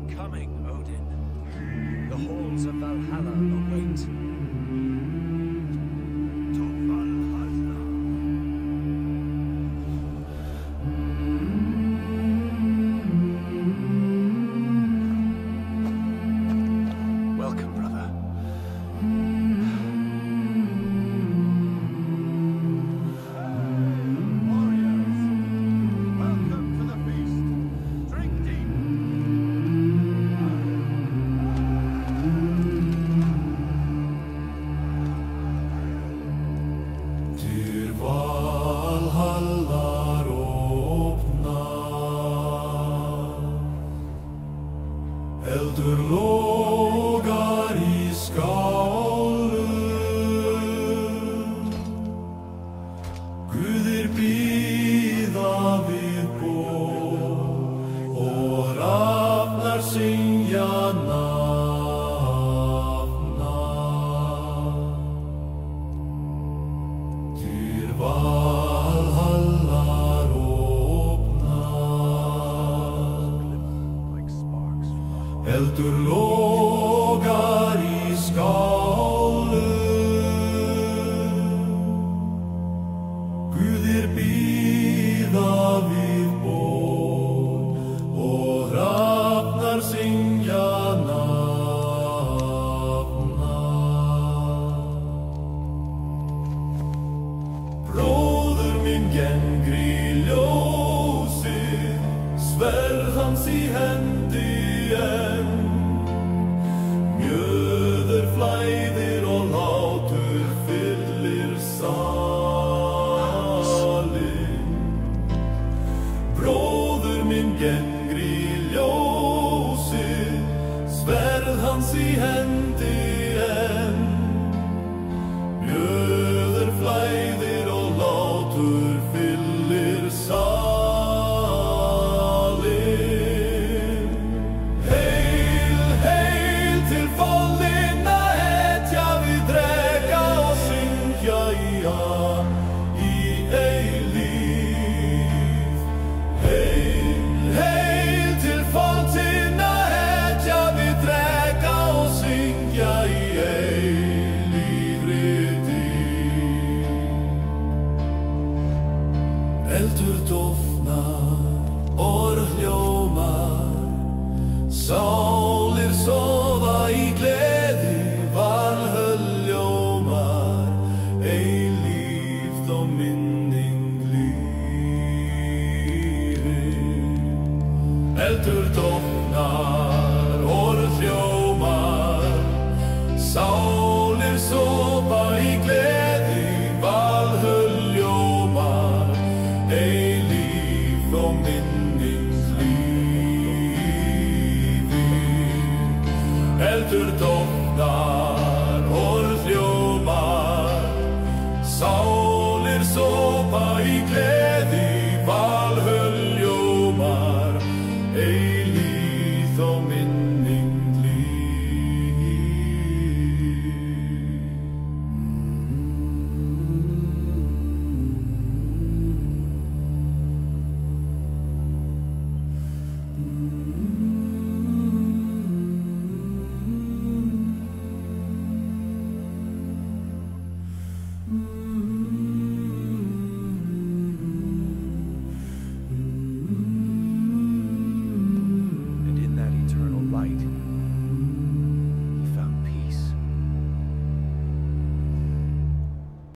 coming, Odin. The halls of Valhalla await. To Valhalla. Welcome, brother. Warriors, welcome to the feast. Drink deep. Till Valhallar öppnar, eldur lågar i skálen. Guðir bíða við bók og hrafnar syngja nafna. Til Valhallar öppnar, eldur lågar í skálen. Guðir bíða við bók og hrafnar syngja nafna. Bróður minn gengri ljósið, sverð hans í hendi enn. Mjöður flæðir og hlátur fyllir salinn. Bróður minn gengri ljósið, sverð hans í hendi enn. Mjöður flæðir og hlátur fyllir salinn. Heil, heil til fálinna hetja við drega og syngja í eilíf. Heil, heil til fálinna hetja við drega og syngja í eilífri dýr. Eldur dofnar, orð hljómar, sálir sofa í gleði, Valhöll ljómar, eilíft og minning lifir. Eldur dofnar, orð hljómar, sálir sofa í gleði, Valhöll ljómar, eilíft og minning lifir. Eldur dofnar,